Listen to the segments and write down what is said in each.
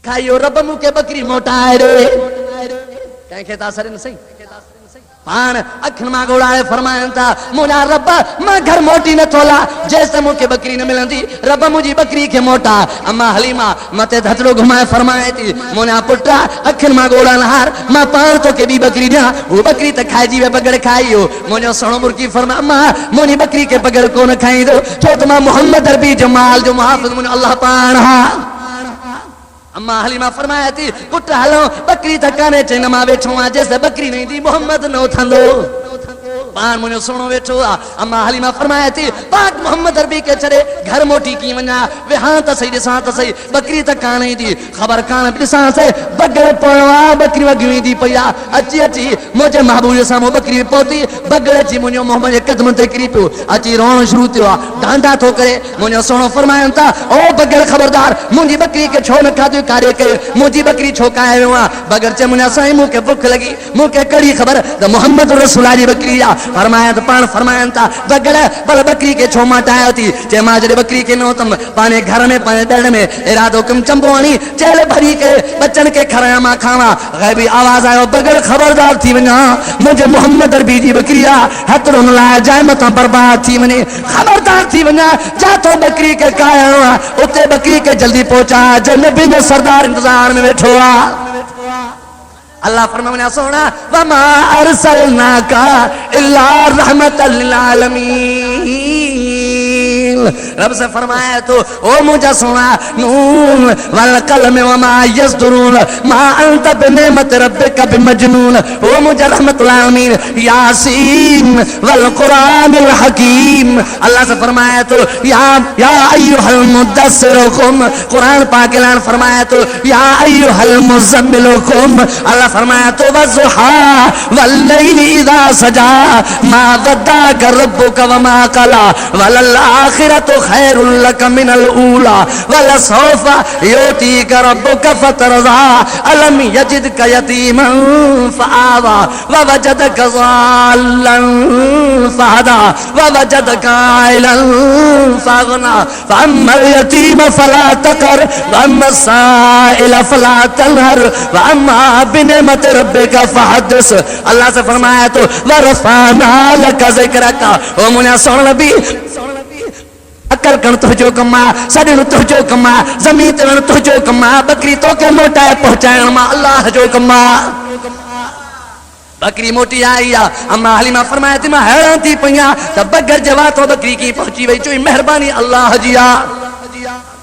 खाइयो रब मुके बकरी मोटाए रे कंखे तासर न सही पान अखन मां गोड़ाए फरमायन था मुना रब मां घर मोटी न थोला जैसे मुके बकरी न मिलंदी रब मुजी बकरी के मोटा अम्मा हलीमा मते धतरो घुमाए फरमाए थी मुना पुट्रा अखन मां गोड़ा नहार मां पान तो के भी बकरी ना वो बकरी त खाई जीवे बगड़ खाइयो मुनो सोनो मुर्गी फरमा अम्मा मुनी बकरी के बगड़ कोन खाई दो छो तो मां मोहम्मद अरबी जमाल जो मुहाफिज मुन अल्लाह पान हा अम्मा हलीमा फरमाया थी पुट हलो बकरी थकाने चैन मां वेठो आ जैसे बकरी नहीं थी मोहम्मद न थंदो पान मुनो सुनो वेठो आ अम्मा हलीमा फरमाया थी पाक मोहम्मद अरबी के चरे घर मोटी की वना वे हां त सही दिसा त सही बकरी त काने थी खबर कान दिसा से बगड़ पड़वा बकरी वगी थी पया अची अची मुझे महबूब सामो बकरी पोती बगड़ अची मुनो मोहम्मद कदम ते करी पियो अची रोण शुरू थियो डांडा थो करे मुनो सोनो फरमायन था ओ बगड़ खबरदार मुंजी बकरी के छो न खादो कार्य के मुंजी बकरी छो कायो आ बगड़ चे मुना साईं मुके भूख लगी मुके कड़ी खबर द मोहम्मद रसूल जी बकरी आ फरमाया तो पान फरमायन था बगड़ बल बकरी के छो माटायो थी जे मां जड़े बकरी के नो तम पाने घर में पाने दड़ में इरादो कम चंबोणी चेले भरी के बच्चन के खराया मां खावा गैबी आवाज आयो बगड़ खबरदार थी वना मुझे मोहम्मद अरबी जी बकरी आ हतरो न लाए जाए मता बर्बाद थी वने खबरदार थी वना जा तो बकरी के कायो आ उते बकरी के जल्दी पहुंचा जब नबी ने सरदार इंतजार में बैठो आ अल्लाह फरमाया सोना वमा अरसलनाका इल्ला रहमतल लिल आलमीन रब से फरमाया तो ओ मुझे सोना नून वल कलम वमा यस्दुरून मा अंत बिनेमत रब्बिका बिमजनून ओ मुझे रहमतुल आलमीन यासीन वल कुरानिल हकीम अल्लाह से फरमाया तो या अय्युहल मुद्दस्सिर कुम कुरान पाक ऐलान फरमाया तो या अय्युहल मुज़म्मिल कुम अल्लाह फरमाया तो वज़ुहा वल्लैलि इज़ा सजा मा वद्दाका रब्बुका वमा क़ला वलल आखिरतु खैरुल लक मिनल ऊला वलसौफा युतीका रब्बुका फतरज़ा अलम यजिदका यतीमन फआवा ववजदका ज़ाल्लन फहदा ववजदका आइलन फअगना फअम्मल यतीम फला तकर वअम्मस साइल फला तनहर वअम्मा बिनेमत रब्बिका फहदिस अल्लाह से फरमाया तो वरफाना लका ज़िक्रका ओ मुना सुन नबी अकल कण तुझो कमा सडण तुझो कमा जमीन तण तुझो कमा बकरी तो के मोटाए पहुंचाण मा अल्लाह जो कमा बकरी मोटी आई आ अम्मा हलीमा फरमाया थी मैं हैरान थी पया त बगड़ जवा तो बकरी की पहुंची वई चोई मेहरबानी अल्लाह जी आ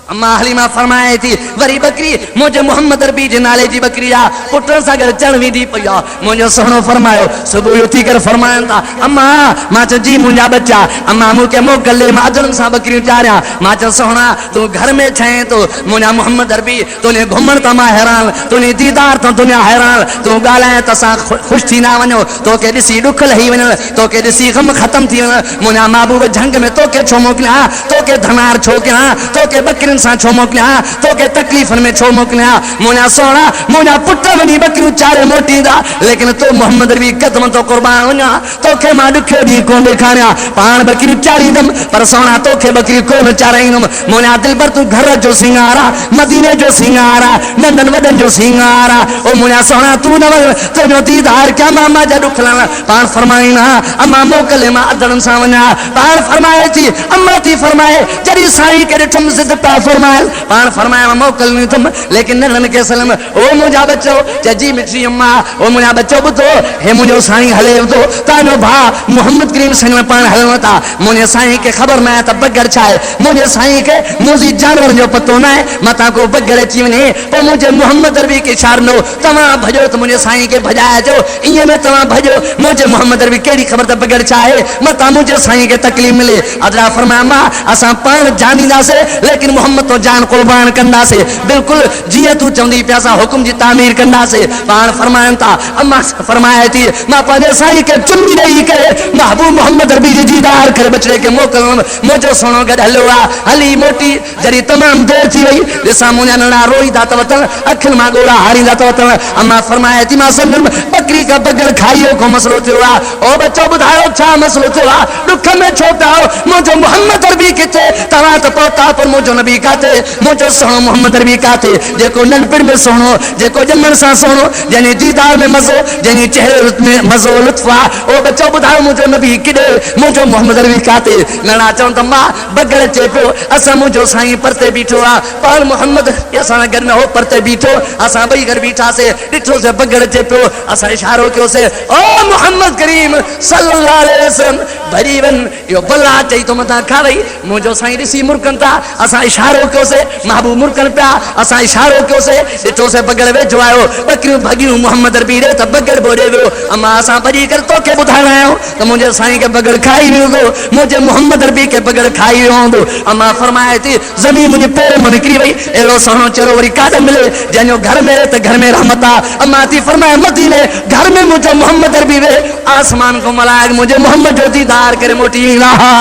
अम्मा हलीमा फरमाए थी वरी बकरी मुझे मोहम्मद अरबी जे नाले जी बकरी आ पुटन सा गल चण वी दी पया मुझे सोनो फरमायो सुबह उठी कर फरमायन था अम्मा मां च जी मुंजा बच्चा अम्मा मुके मोकल ले माजन सा बकरी चारिया मां च सोना तू घर में छे तो मुंजा मोहम्मद अरबी तूने घुमण ता मां हैरान तूने दीदार तो दुनिया हैरान तू गालाए तसा खुश थी ना वनो तो के दिसी दुख लही वन तो के दिसी गम खत्म थी मुंजा महबूब जंग में तो के छो मोकला तो के धनार छो के तो के बकरी सा छो मोकलिया तो के तकलीफन में छो मोकलिया मुना सोना मुना पुत्र वनी बकरी चारे मोटी दा लेकिन तो मोहम्मद अरबी कदम तो कुर्बान वना तो के मां दुखे दी कोन दिखाया पान बकरी चारी दम पर सोना तो के बकरी कोन चाराइनम मुना दिल पर तू घर जो सिंगारा मदीने जो सिंगारा नंदन वदन जो सिंगारा ओ मुना सोना तू न तो जो दीदार क्या मामा जा दुखला पान फरमाइना अम्मा मोकले मा अदन सा वना पान फरमाए थी अम्मा थी फरमाए जरी साईं के ठम से ता फरमाया पान फरमाया मोकल नहीं तुम लेकिन नन के सलम ओ मुझा बच्चो जजी मिठी अम्मा ओ मुझा बच्चो बुतो हे मुझो साईं हले तो तानो भा मोहम्मद करीम सल्लल्लाहु पान हलवता मुझे साईं के खबर में त बगड़ छाए मुझे साईं के मुजी जानवर जो पतो ना है मता को बगड़ ची वने पर मुझे मोहम्मद अरबी के इशारो तमा भजो तो मुझे साईं के भजाया जो इए में तमा भजो मुझे मोहम्मद अरबी केड़ी खबर त बगड़ छाए मता मुझे साईं के तकलीफ मिले अदरा फरमाया अम्मा असा पान जानीदा से लेकिन मोहम्मद तो जान कुर्बान कंदा से बिल्कुल जिए तू चंदी प्यासा हुक्म जी तामीर कंदा से पान फरमायन था अम्मा फरमाया थी मां पाने साईं के चुनी नहीं के महबूब मोहम्मद अरबी जी दीदार कर बचड़े के मोकल मुझो सोनो गड हलवा हली मोटी जरी तमाम देर थी वई दिसा मुना नड़ा रोई दा तवतन अखिल मा गोड़ा हारी दा तवतन अम्मा फरमाया थी मां संगम बकरी का बगड़ खाइयो को मसलो थियो ओ बच्चो बुधायो छा मसलो थियो दुख में छोटा मुझो मोहम्मद अरबी के थे तवा तो पता पर मुझो नबी काते मुझो सोनो मोहम्मद अरबी काते जेको नंढपिण में सोनो जेको जमन सा सोनो जनी दीदार में मजो जनी चेहरे में मजो लुत्फा ओ बच्चो बुधाओ मुझो नबी किडे मुझो मोहम्मद अरबी काते नना चौं त मां बगड़ चे पियो असा मुझो साईं परते बीठो आ पाण मोहम्मद असा घर में हो परते बीठो असा बई घर बीठा से डिठो से बगड़ चे पियो असा इशारो कयो से ओ मोहम्मद करीम सल्लल्लाहु अलैहि वसल्लम भरी वन यो बल्ला चई तो मता खावई मुझो साईं ऋषि मुर्कन था असा इशारो कयो से महबूब मुर्कन पिया असा इशारो कयो से डिठो से बगड़ वेझो आयो बकरियूं भगियूं मोहम्मद अरबी रे त बगड़ बोड़े वियो अमा असा भरी कर तोखे बुधाइण आयो त मुझे साईं के बगड़ खाई वियो मुझे मोहम्मद अरबी के बगड़ खाई वियो अमा फरमाए थी ज़मीन मुझे पैर में निकरी वई एड़ो सोनो चरो वरी काद मिले जनो घर में त घर में रहमत आ अमा थी फरमाए मदीने घर में मुझे मोहम्मद अरबी वे आसमान को मलाइक मुझे मोहम्मद जो दीदार करे मोटी रहा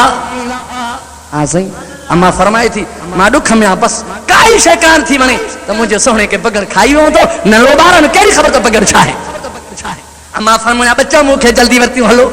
आ सही अम्मा फरमाई थी मां दुख में बस काई शे कान थी वने तो मुझे सोने के बगड़ खाई हो तो न लो बारन केरी खबर तो बगड़ छा है अम्मा फरमाया बच्चा मुखे जल्दी वरती हलो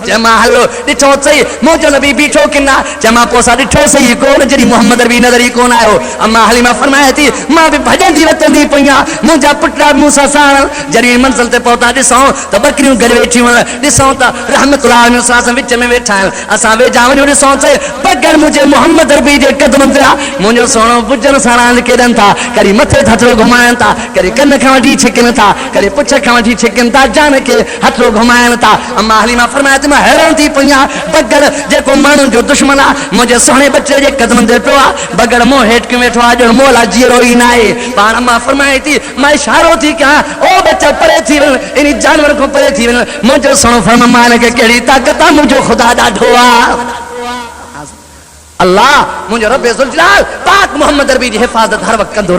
जमा हलो डिठो सही मुझो नबी बीठो किना जमा पोसा डिठो सही कोन जड़ी मोहम्मद अरबी नजर ही कोन आयो अम्मा हलीमा फरमाया थी मां भी भजन दी वतंदी पया मुजा पुटरा मूसा साण जड़ी मंजिल ते पहुता दिसो त बकरियूं घर वेठी वन दिसो त रहमतुल्लाह अलैहि वसल्लम विच में वेठा असा वे जावनो दिसो से बगड़ मुझे मोहम्मद अरबी जे कदम ते मुजो सोनो बुजन साण केदन था करी मथे हथड़ो घुमायन था करी कन खां वठी छिकन था करी पुछ खां वठी छिकन था जान के हथड़ो घुमायन था अम्मा हलीमा फरमाया मैं हैरान थी पया बगड़ जेको मानू जो दुश्मन आ मुझे सोने बच्चे जे कदम दे पियो बगड़ मो हेठ के वेठो आ जो मोला जीरो ही ना है पाण अम्मा फरमाई थी मैं इशारो थी क्या ओ बच्चा परे थी इन जानवर को परे थी मुझे सोनो फरमा मान के केड़ी ताकत आ मुझे खुदा ॾाढो आ अल्लाह मुझे रब्बे जुल जलाल पाक मोहम्मद अरबी जी हिफाजत हर वक्त कंदो